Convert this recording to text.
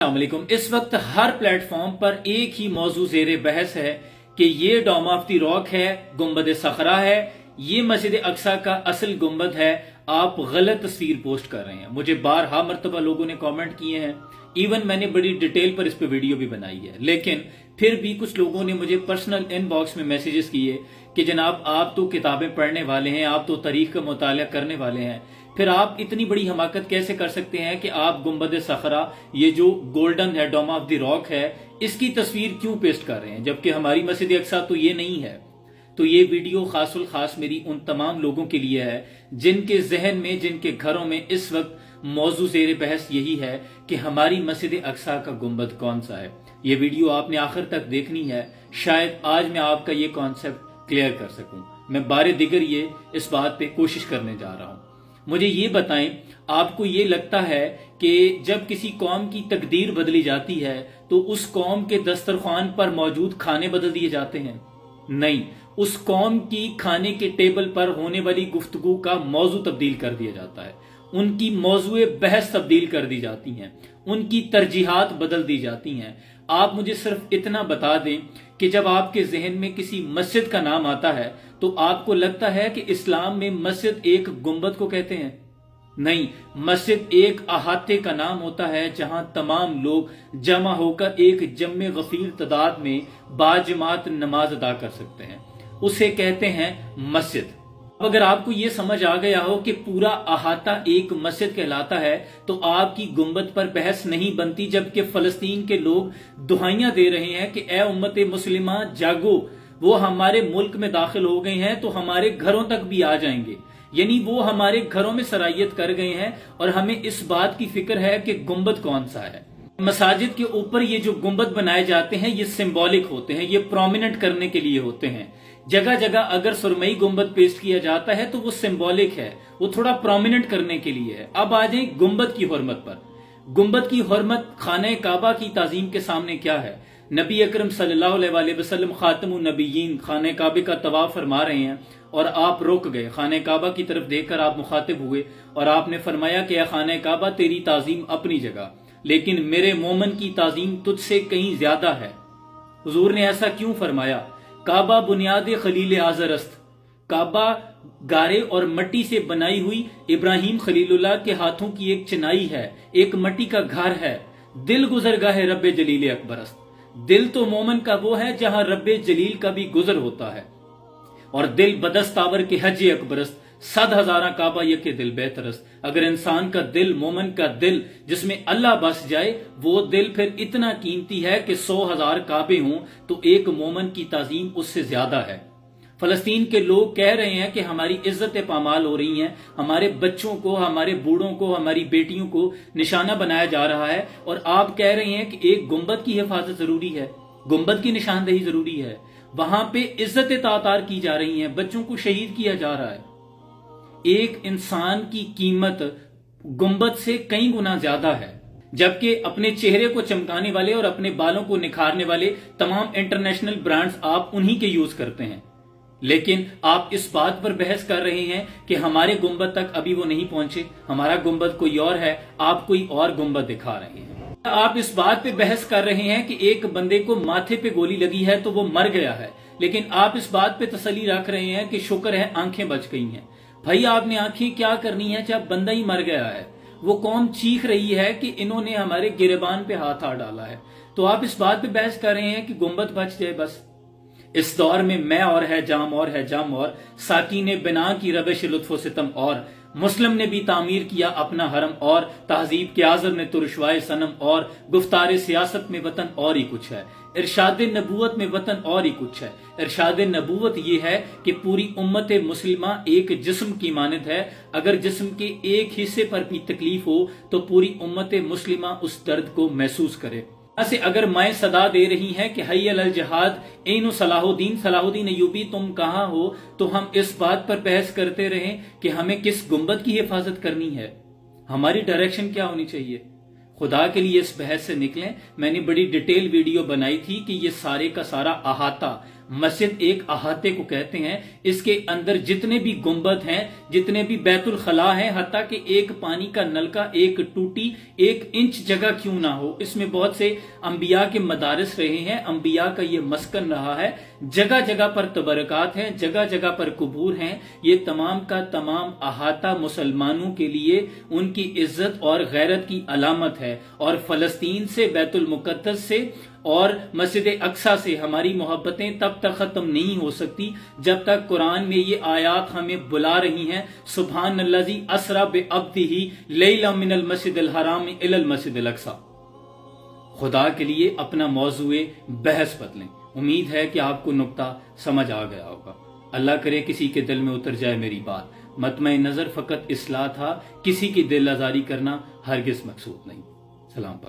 अस्सलामुअलैकुम। इस वक्त हर प्लेटफॉर्म पर एक ही मौजू ज़ेरे बहस है कि ये डोम ऑफ द रॉक है, गुंबद सखरा है, ये मस्जिद अक्सा का असल गुंबद है। आप गलत तस्वीर पोस्ट कर रहे हैं। मुझे बारहा मरतबा लोगों ने कमेंट किए हैं, इवन मैंने बड़ी डिटेल पर इस पे वीडियो भी बनाई है, लेकिन फिर भी कुछ लोगों ने मुझे पर्सनल इनबॉक्स में मैसेजेस किए कि जनाब आप तो किताबें पढ़ने वाले हैं, आप तो तारीख का मुताला करने वाले हैं, फिर आप इतनी बड़ी हमाकत कैसे कर सकते हैं कि आप गुंबद सखरा, ये जो गोल्डन है, डोम ऑफ द रॉक है, इसकी तस्वीर क्यों पेस्ट कर रहे हैं, जबकि हमारी मस्जिद अक्सा तो ये नहीं है। तो ये वीडियो खासुल खास मेरी उन तमाम लोगों के लिए है जिनके जहन में, जिनके घरों में इस वक्त मौजू ज़ेरे बहस यही है कि हमारी मस्जिद अक्सा का गुंबद कौन सा है। ये वीडियो आपने आखिर तक देखनी है, शायद आज मैं आपका ये कॉन्सेप्ट क्लियर कर सकूं। मैं बारे दिगर ये इस बात पे कोशिश करने जा रहा हूं। मुझे ये बताएं, आपको ये लगता है कि जब किसी कौम की तकदीर बदली जाती है तो उस कौम के दस्तरखान पर मौजूद खाने बदल दिए जाते हैं? नहीं, उस कौम की खाने के टेबल पर होने वाली गुफ्तगू का मौजू तब्दील कर दिया जाता है, उनकी मौजूए बहस तब्दील कर दी जाती हैं, उनकी तरजीहात बदल दी जाती हैं। आप मुझे सिर्फ इतना बता दें कि जब आपके जहन में किसी मस्जिद का नाम आता है तो आपको लगता है कि इस्लाम में मस्जिद एक गुंबद को कहते हैं? नहीं, मस्जिद एक अहाते का नाम होता है जहां तमाम लोग जमा होकर एक जम्मे गफीर तादाद में बाजमात नमाज अदा कर सकते हैं, उसे कहते हैं मस्जिद। अगर आपको ये समझ आ गया हो कि पूरा अहाता एक मस्जिद कहलाता है तो आपकी गुंबद पर बहस नहीं बनती, जबकि फलस्तीन के लोग दुहाइयां दे रहे हैं कि ए उम्मत मुस्लिमा जागो, वो हमारे मुल्क में दाखिल हो गए हैं तो हमारे घरों तक भी आ जाएंगे। यानी वो हमारे घरों में सरायत कर गए हैं और हमें इस बात की फिक्र है कि गुंबद कौन सा है। मसाजिद के ऊपर ये जो गुंबद बनाए जाते हैं ये सिंबॉलिक होते हैं, ये प्रोमिनेंट करने के लिए होते हैं। जगह जगह अगर सुरमई गुंबद पेस्ट किया जाता है तो वो सिंबॉलिक है, वो थोड़ा प्रोमिनेंट करने के लिए है। अब आ जाए गुंबद की हुर्मत पर। गुंबद की हुर्मत खाने काबा की ताजीम के सामने क्या है? नबी अकरम सल्लल्लाहु अलैहि वसल्लम खातमुन नबिय्यीन खाने काबे का तवाफ फरमा रहे हैं और आप रुक गए, खाने काबा की तरफ देखकर आप मुखातिब हुए और आपने फरमाया कि खाने काबा तेरी ताजीम अपनी जगह, लेकिन मेरे मोमन की ताजीम तुझसे कहीं ज्यादा है। हुजूर ने ऐसा क्यों फरमाया? काबा बुनियाद खलील आज़रस्त, काबा गारे और मट्टी से बनाई हुई इब्राहिम खलीलुल्लाह के हाथों की एक चिनाई है, एक मट्टी का घर है। दिल गुजरगाह है रब्बे जलील अकबरस्त, दिल तो मोमन का वो है जहां रब्बे जलील का भी गुजर होता है। और दिल बदस्तावर के हज अकबरस्त, 7,000 काबा यके दिल बेहतरस्त। अगर इंसान का दिल, मोमन का दिल जिसमें अल्लाह बस जाए, वो दिल फिर इतना कीमती है कि 100,000 काबे हों तो एक मोमन की ताजीम उससे ज्यादा है। फलस्तीन के लोग कह रहे हैं कि हमारी इज्जतें पामाल हो रही हैं, हमारे बच्चों को, हमारे बूढ़ों को, हमारी बेटियों को निशाना बनाया जा रहा है, और आप कह रहे हैं कि एक गुंबद की हिफाजत जरूरी है, गुंबद की निशानदेही जरूरी है। वहां पे इज्जतें तातार की जा रही हैं, बच्चों को शहीद किया जा रहा है। एक इंसान की कीमत गुंबद से कई गुना ज्यादा है, जबकि अपने चेहरे को चमकाने वाले और अपने बालों को निखारने वाले तमाम इंटरनेशनल ब्रांड्स आप उन्हीं के यूज करते हैं। लेकिन आप इस बात पर बहस कर रहे हैं कि हमारे गुंबद तक अभी वो नहीं पहुंचे, हमारा गुंबद कोई और है, आप कोई और गुंबद दिखा रहे हैं। आप इस बात पे बहस कर रहे हैं कि एक बंदे को माथे पे गोली लगी है तो वो मर गया है, लेकिन आप इस बात पे तसल्ली रख रहे हैं कि शुक्र है आंखें बच गई हैं। भाई, आपने आंखें क्या करनी है जब बंदा ही मर गया है? वो कौम चीख रही है कि इन्होंने हमारे गिरबान पे हाथ आ डाला है, तो आप इस बात पे बहस कर रहे हैं कि गुंबद बच जाए बस। इस दौर में मैं और है जाम और है जाम और साकी ने बिना की रबिश लुत्फो सितम और मुस्लिम ने भी तामीर किया अपना हरम और तहजीब के आजर ने तुरशवाए सनम और गुफ्तार सियासत में वतन और ही कुछ है, इरशाद नबूवत में वतन और ही कुछ है। इरशाद नबूवत ये है कि पूरी उम्मत मुस्लिमा एक जिस्म की मानद है, अगर जिस्म के एक हिस्से पर भी तकलीफ हो तो पूरी उम्मत मुस्लिमा उस दर्द को महसूस करे। ऐसे अगर माएँ सदा दे रही हैं कि हय्य अल जिहाद ऐनु सलाहुद्दीन अय्यूबी तुम कहाँ हो, तो हम इस बात पर बहस करते रहें कि हमें किस गुंबद की हिफाजत करनी है, हमारी डायरेक्शन क्या होनी चाहिए। खुदा के लिए इस बहस से निकलें। मैंने बड़ी डिटेल वीडियो बनाई थी कि ये सारे का सारा अहाता مسجد ایک احاطے کو کہتے ہیں، اس کے اندر جتنے بھی گنبد ہیں، جتنے بھی بیت الخلا ہیں، حتیٰ کہ ایک پانی کا نلکا، ایک ٹوٹی 1 انچ جگہ کیوں نہ ہو، اس میں بہت سے انبیاء کے مدارس رہے ہیں، انبیاء کا یہ مسکن رہا ہے، جگہ جگہ پر تبرکات ہیں، جگہ جگہ پر قبور ہیں، یہ تمام کا تمام احاطہ مسلمانوں کے لیے ان کی عزت اور غیرت کی علامت ہے، اور فلسطین سے، بیت المقدس سے اور مسجد اقصی سے ہماری محبتیں تب تک ختم نہیں ہو سکتی جب تک قرآن میں یہ آیات ہمیں بلا رہی ہیں، سبحان الذی اسری بعبدہ لیلا من المسجد الحرام الی المسجد الاقصی۔ خدا کے لیے اپنا موضوع بحث بدلیں۔ امید ہے کہ آپ کو نقطہ سمجھ آ گیا ہوگا۔ اللہ کرے کسی کے دل میں اتر جائے میری بات۔ مطمع نظر فقط اصلاح تھا، کسی کی دل آزاری کرنا ہرگز مقصود نہیں۔ سلام پاک۔